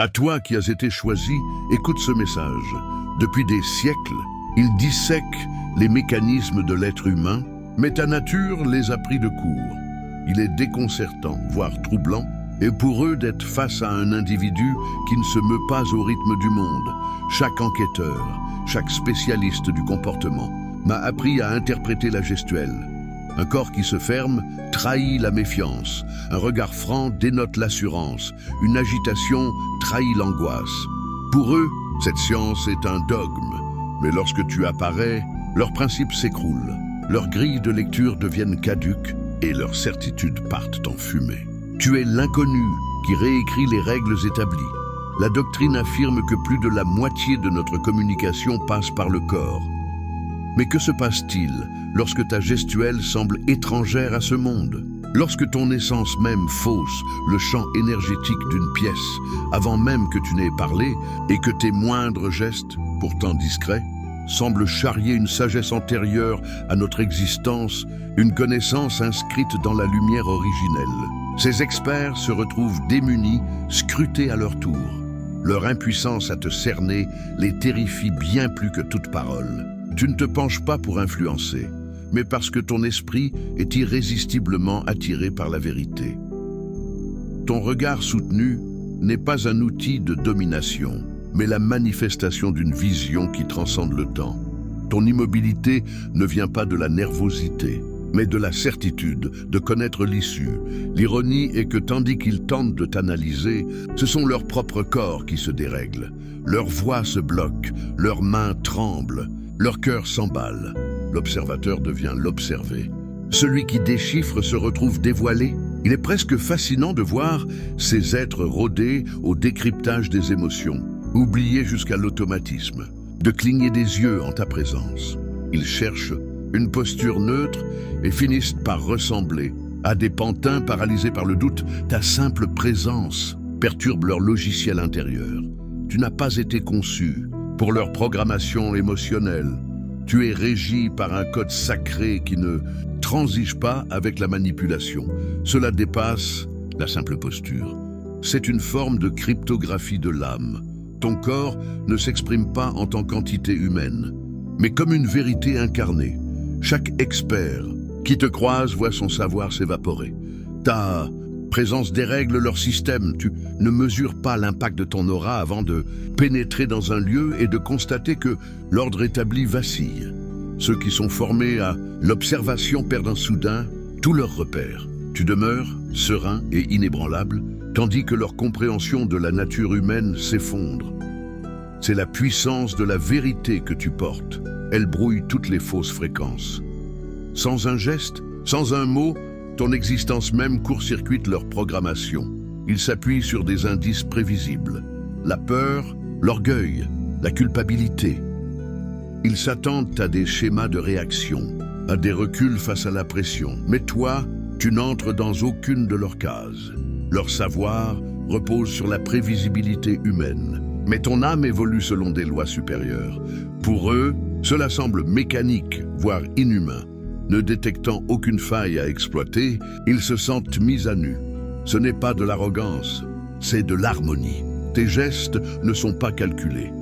À toi qui as été choisi, écoute ce message. Depuis des siècles, il dissèque les mécanismes de l'être humain, mais ta nature les a pris de court. Il est déconcertant, voire troublant, et pour eux d'être face à un individu qui ne se meut pas au rythme du monde. Chaque enquêteur, chaque spécialiste du comportement m'a appris à interpréter la gestuelle. Un corps qui se ferme trahit la méfiance, un regard franc dénote l'assurance, une agitation trahit l'angoisse. Pour eux, cette science est un dogme, mais lorsque tu apparais, leurs principes s'écroulent, leurs grilles de lecture deviennent caduques et leurs certitudes partent en fumée. Tu es l'inconnu qui réécrit les règles établies. La doctrine affirme que plus de la moitié de notre communication passe par le corps. Mais que se passe-t-il lorsque ta gestuelle semble étrangère à ce monde? Lorsque ton essence même fausse le champ énergétique d'une pièce, avant même que tu n'aies parlé, et que tes moindres gestes, pourtant discrets, semblent charrier une sagesse antérieure à notre existence, une connaissance inscrite dans la lumière originelle. Ces experts se retrouvent démunis, scrutés à leur tour. Leur impuissance à te cerner les terrifie bien plus que toute parole. Tu ne te penches pas pour influencer, mais parce que ton esprit est irrésistiblement attiré par la vérité. Ton regard soutenu n'est pas un outil de domination, mais la manifestation d'une vision qui transcende le temps. Ton immobilité ne vient pas de la nervosité, mais de la certitude de connaître l'issue. L'ironie est que tandis qu'ils tentent de t'analyser, ce sont leurs propres corps qui se dérèglent. Leur voix se bloque, leurs mains tremblent, leur cœur s'emballe. L'observateur devient l'observé. Celui qui déchiffre se retrouve dévoilé. Il est presque fascinant de voir ces êtres rôder au décryptage des émotions, oubliés jusqu'à l'automatisme, de cligner des yeux en ta présence. Ils cherchent une posture neutre et finissent par ressembler à des pantins paralysés par le doute. Ta simple présence perturbe leur logiciel intérieur. Tu n'as pas été conçu pour leur programmation émotionnelle. Tu es régi par un code sacré qui ne transige pas avec la manipulation. Cela dépasse la simple posture. C'est une forme de cryptographie de l'âme. Ton corps ne s'exprime pas en tant qu'entité humaine, mais comme une vérité incarnée. Chaque expert qui te croise voit son savoir s'évaporer. Ta présence dérègle leur système. Tu ne mesures pas l'impact de ton aura avant de pénétrer dans un lieu et de constater que l'ordre établi vacille. Ceux qui sont formés à l'observation perdent soudain tous leurs repères. Tu demeures serein et inébranlable, tandis que leur compréhension de la nature humaine s'effondre. C'est la puissance de la vérité que tu portes. Elle brouille toutes les fausses fréquences. Sans un geste, sans un mot, ton existence même court-circuite leur programmation. Ils s'appuient sur des indices prévisibles. La peur, l'orgueil, la culpabilité. Ils s'attendent à des schémas de réaction, à des reculs face à la pression. Mais toi, tu n'entres dans aucune de leurs cases. Leur savoir repose sur la prévisibilité humaine. Mais ton âme évolue selon des lois supérieures. Pour eux, cela semble mécanique, voire inhumain. Ne détectant aucune faille à exploiter, ils se sentent mis à nu. Ce n'est pas de l'arrogance, c'est de l'harmonie. Tes gestes ne sont pas calculés.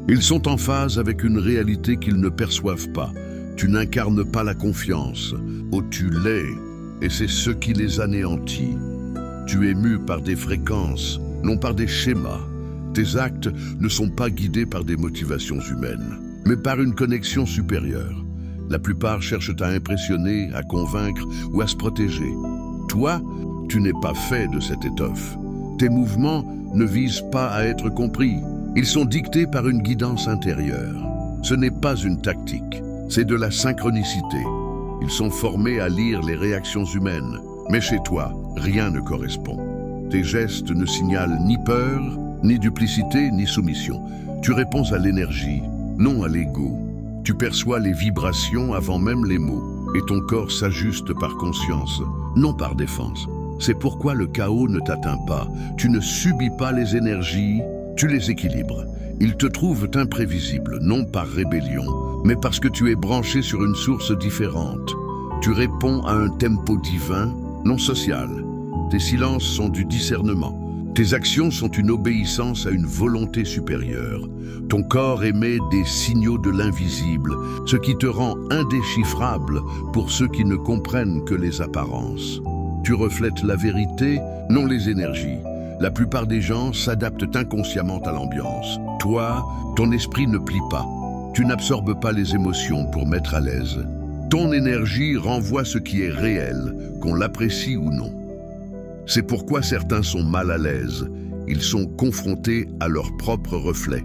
Ils sont en phase avec une réalité qu'ils ne perçoivent pas. Tu n'incarnes pas la confiance, oh tu l'es, et c'est ce qui les anéantit. Tu es mu par des fréquences, non par des schémas. Tes actes ne sont pas guidés par des motivations humaines, mais par une connexion supérieure. La plupart cherchent à impressionner, à convaincre ou à se protéger. Toi, tu n'es pas fait de cette étoffe. Tes mouvements ne visent pas à être compris. Ils sont dictés par une guidance intérieure. Ce n'est pas une tactique, c'est de la synchronicité. Ils sont formés à lire les réactions humaines. Mais chez toi, rien ne correspond. Tes gestes ne signalent ni peur, ni duplicité, ni soumission. Tu réponds à l'énergie, non à l'ego. Tu perçois les vibrations avant même les mots, et ton corps s'ajuste par conscience, non par défense. C'est pourquoi le chaos ne t'atteint pas. Tu ne subis pas les énergies, tu les équilibres. Ils te trouvent imprévisible, non par rébellion, mais parce que tu es branché sur une source différente. Tu réponds à un tempo divin, non social. Tes silences sont du discernement. Tes actions sont une obéissance à une volonté supérieure. Ton corps émet des signaux de l'invisible, ce qui te rend indéchiffrable pour ceux qui ne comprennent que les apparences. Tu reflètes la vérité, non les énergies. La plupart des gens s'adaptent inconsciemment à l'ambiance. Toi, ton esprit ne plie pas. Tu n'absorbes pas les émotions pour mettre à l'aise. Ton énergie renvoie ce qui est réel, qu'on l'apprécie ou non. C'est pourquoi certains sont mal à l'aise. Ils sont confrontés à leur propre reflet.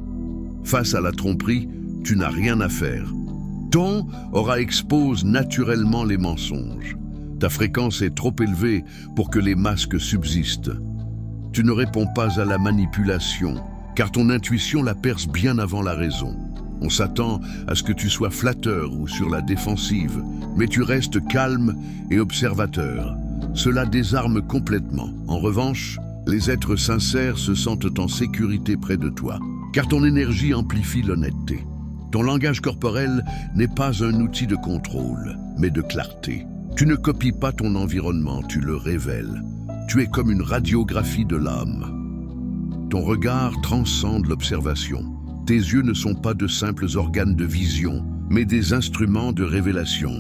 Face à la tromperie, tu n'as rien à faire. Ton aura expose naturellement les mensonges. Ta fréquence est trop élevée pour que les masques subsistent. Tu ne réponds pas à la manipulation, car ton intuition la perce bien avant la raison. On s'attend à ce que tu sois flatteur ou sur la défensive, mais tu restes calme et observateur. Cela désarme complètement. En revanche, les êtres sincères se sentent en sécurité près de toi, car ton énergie amplifie l'honnêteté. Ton langage corporel n'est pas un outil de contrôle, mais de clarté. Tu ne copies pas ton environnement, tu le révèles. Tu es comme une radiographie de l'âme. Ton regard transcende l'observation. Tes yeux ne sont pas de simples organes de vision, mais des instruments de révélation.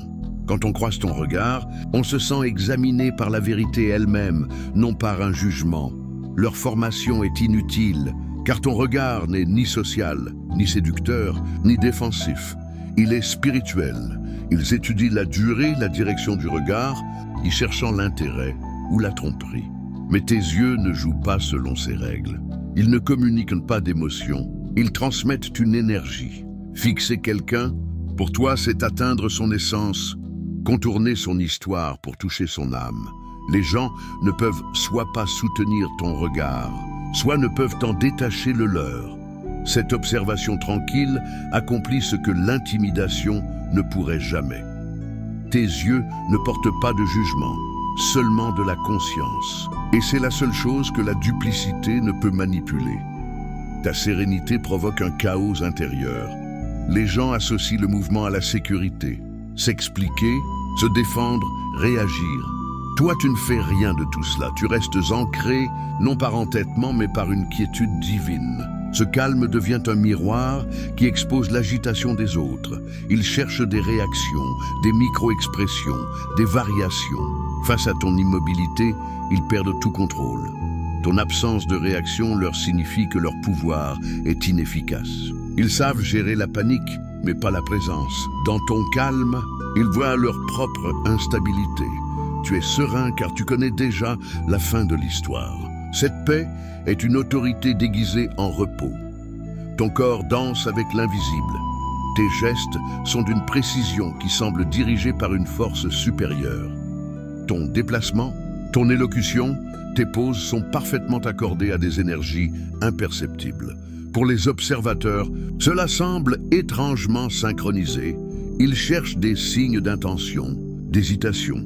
Quand on croise ton regard, on se sent examiné par la vérité elle-même, non par un jugement. Leur formation est inutile, car ton regard n'est ni social, ni séducteur, ni défensif. Il est spirituel. Ils étudient la durée, la direction du regard, y cherchant l'intérêt ou la tromperie. Mais tes yeux ne jouent pas selon ces règles. Ils ne communiquent pas d'émotion. Ils transmettent une énergie. Fixer quelqu'un, pour toi, c'est atteindre son essence, contourner son histoire pour toucher son âme. Les gens ne peuvent soit pas soutenir ton regard, soit ne peuvent en détacher le leur. Cette observation tranquille accomplit ce que l'intimidation ne pourrait jamais. Tes yeux ne portent pas de jugement, seulement de la conscience. Et c'est la seule chose que la duplicité ne peut manipuler. Ta sérénité provoque un chaos intérieur. Les gens associent le mouvement à la sécurité. S'expliquer, se défendre, réagir. Toi, tu ne fais rien de tout cela. Tu restes ancré, non par entêtement, mais par une quiétude divine. Ce calme devient un miroir qui expose l'agitation des autres. Il cherche des réactions, des micro-expressions, des variations. Face à ton immobilité, ils perdent tout contrôle. Ton absence de réaction leur signifie que leur pouvoir est inefficace. Ils savent gérer la panique, mais pas la présence. Dans ton calme, ils voient leur propre instabilité. Tu es serein car tu connais déjà la fin de l'histoire. Cette paix est une autorité déguisée en repos. Ton corps danse avec l'invisible. Tes gestes sont d'une précision qui semble dirigée par une force supérieure. Ton déplacement, ton élocution, tes pauses sont parfaitement accordées à des énergies imperceptibles. Pour les observateurs, cela semble étrangement synchronisé. Ils cherchent des signes d'intention, d'hésitation.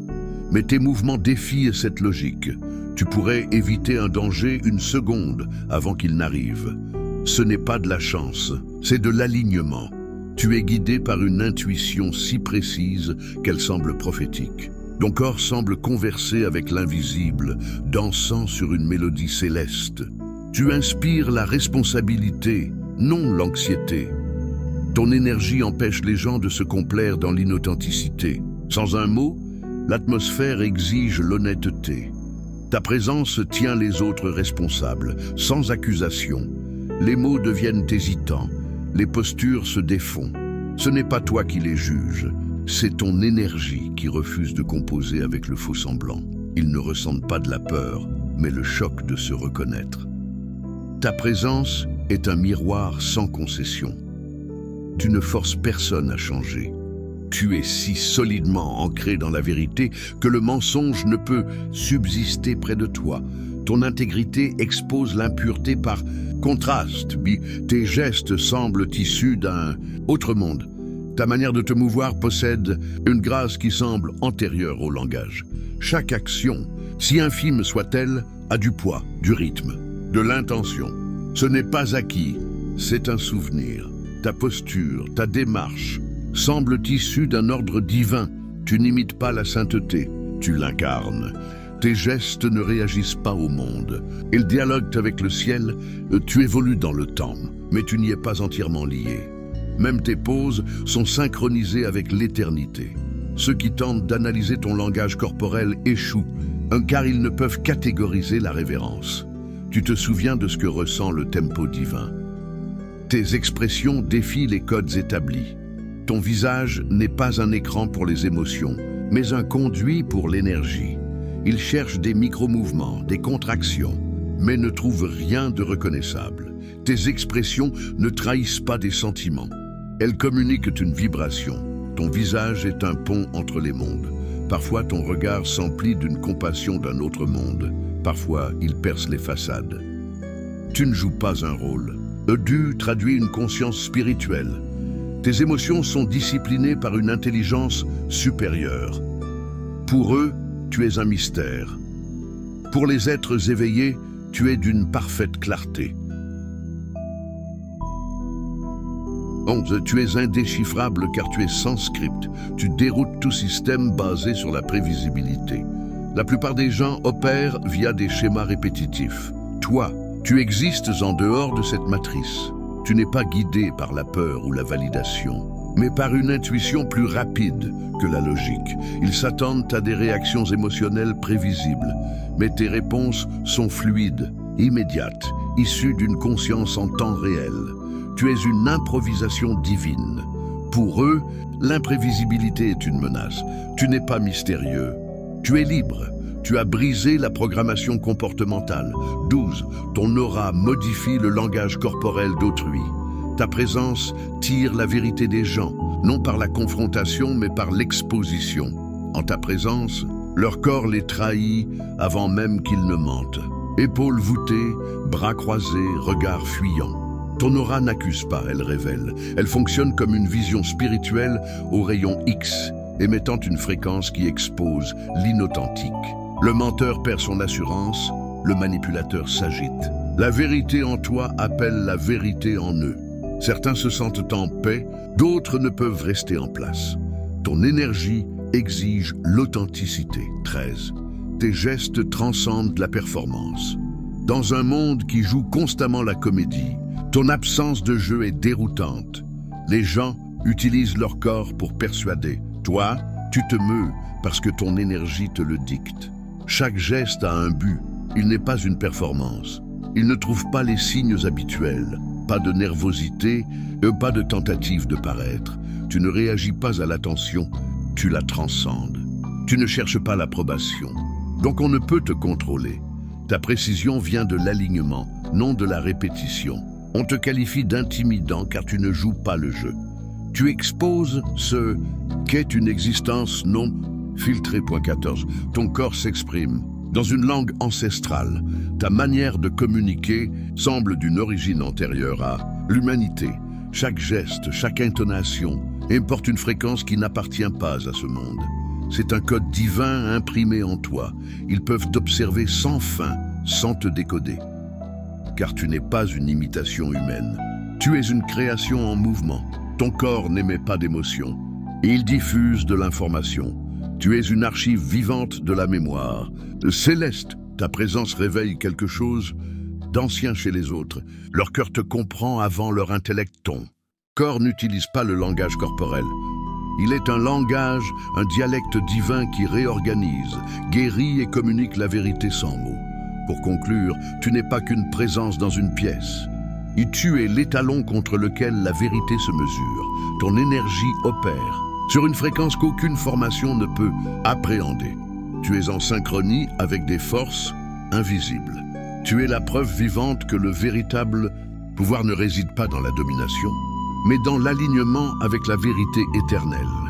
Mais tes mouvements défient cette logique. Tu pourrais éviter un danger une seconde avant qu'il n'arrive. Ce n'est pas de la chance, c'est de l'alignement. Tu es guidé par une intuition si précise qu'elle semble prophétique. Ton corps semble converser avec l'invisible, dansant sur une mélodie céleste. Tu inspires la responsabilité, non l'anxiété. Ton énergie empêche les gens de se complaire dans l'inauthenticité. Sans un mot, l'atmosphère exige l'honnêteté. Ta présence tient les autres responsables, sans accusation. Les mots deviennent hésitants, les postures se défont. Ce n'est pas toi qui les juges, c'est ton énergie qui refuse de composer avec le faux-semblant. Ils ne ressentent pas de la peur, mais le choc de se reconnaître. Ta présence est un miroir sans concession. Tu ne forces personne à changer. Tu es si solidement ancré dans la vérité que le mensonge ne peut subsister près de toi. Ton intégrité expose l'impureté par contraste. Tes gestes semblent issus d'un autre monde. Ta manière de te mouvoir possède une grâce qui semble antérieure au langage. Chaque action, si infime soit-elle, a du poids, du rythme, de l'intention. Ce n'est pas acquis, c'est un souvenir. Ta posture, ta démarche semblent issus d'un ordre divin. Tu n'imites pas la sainteté, tu l'incarnes. Tes gestes ne réagissent pas au monde. Ils dialoguent avec le ciel. Tu évolues dans le temps, mais tu n'y es pas entièrement lié. Même tes poses sont synchronisées avec l'éternité. Ceux qui tentent d'analyser ton langage corporel échouent, car ils ne peuvent catégoriser la révérence. Tu te souviens de ce que ressent le tempo divin. Tes expressions défient les codes établis. Ton visage n'est pas un écran pour les émotions, mais un conduit pour l'énergie. Il cherche des micro-mouvements, des contractions, mais ne trouve rien de reconnaissable. Tes expressions ne trahissent pas des sentiments. Elles communiquent une vibration. Ton visage est un pont entre les mondes. Parfois, ton regard s'emplit d'une compassion d'un autre monde. Parfois, il perce les façades. Tu ne joues pas un rôle. Tu traduis une conscience spirituelle. Tes émotions sont disciplinées par une intelligence supérieure. Pour eux, tu es un mystère. Pour les êtres éveillés, tu es d'une parfaite clarté. 11. Tu es indéchiffrable car tu es sans script. Tu déroutes tout système basé sur la prévisibilité. La plupart des gens opèrent via des schémas répétitifs. Toi, tu existes en dehors de cette matrice. Tu n'es pas guidé par la peur ou la validation, mais par une intuition plus rapide que la logique. Ils s'attendent à des réactions émotionnelles prévisibles, mais tes réponses sont fluides, immédiates, issues d'une conscience en temps réel. Tu es une improvisation divine. Pour eux, l'imprévisibilité est une menace. Tu n'es pas mystérieux. Tu es libre. Tu as brisé la programmation comportementale. 12. Ton aura modifie le langage corporel d'autrui. Ta présence tire la vérité des gens, non par la confrontation, mais par l'exposition. En ta présence, leur corps les trahit avant même qu'ils ne mentent. Épaules voûtées, bras croisés, regard fuyant. Ton aura n'accuse pas, elle révèle. Elle fonctionne comme une vision spirituelle au rayon X, émettant une fréquence qui expose l'inauthentique. Le menteur perd son assurance, le manipulateur s'agite. La vérité en toi appelle la vérité en eux. Certains se sentent en paix, d'autres ne peuvent rester en place. Ton énergie exige l'authenticité. 13. Tes gestes transcendent la performance. Dans un monde qui joue constamment la comédie, ton absence de jeu est déroutante. Les gens utilisent leur corps pour persuader. Toi, tu te meus parce que ton énergie te le dicte. Chaque geste a un but. Il n'est pas une performance. Il ne trouve pas les signes habituels. Pas de nervosité, pas de tentative de paraître. Tu ne réagis pas à l'attention, tu la transcendes. Tu ne cherches pas l'approbation. Donc on ne peut te contrôler. Ta précision vient de l'alignement, non de la répétition. On te qualifie d'intimidant car tu ne joues pas le jeu. Tu exposes ce qu'est une existence non filtrée. 14. Ton corps s'exprime. Dans une langue ancestrale, ta manière de communiquer semble d'une origine antérieure à l'humanité. Chaque geste, chaque intonation importe une fréquence qui n'appartient pas à ce monde. C'est un code divin imprimé en toi. Ils peuvent t'observer sans fin, sans te décoder. Car tu n'es pas une imitation humaine. Tu es une création en mouvement. Ton corps n'émet pas d'émotion. Il diffuse de l'information. Tu es une archive vivante de la mémoire. Céleste, ta présence réveille quelque chose d'ancien chez les autres. Leur cœur te comprend avant leur intellect ton. Corps n'utilise pas le langage corporel. Il est un langage, un dialecte divin qui réorganise, guérit et communique la vérité sans mots. Pour conclure, tu n'es pas qu'une présence dans une pièce. Et tu es l'étalon contre lequel la vérité se mesure. Ton énergie opère sur une fréquence qu'aucune formation ne peut appréhender. Tu es en synchronie avec des forces invisibles. Tu es la preuve vivante que le véritable pouvoir ne réside pas dans la domination, mais dans l'alignement avec la vérité éternelle.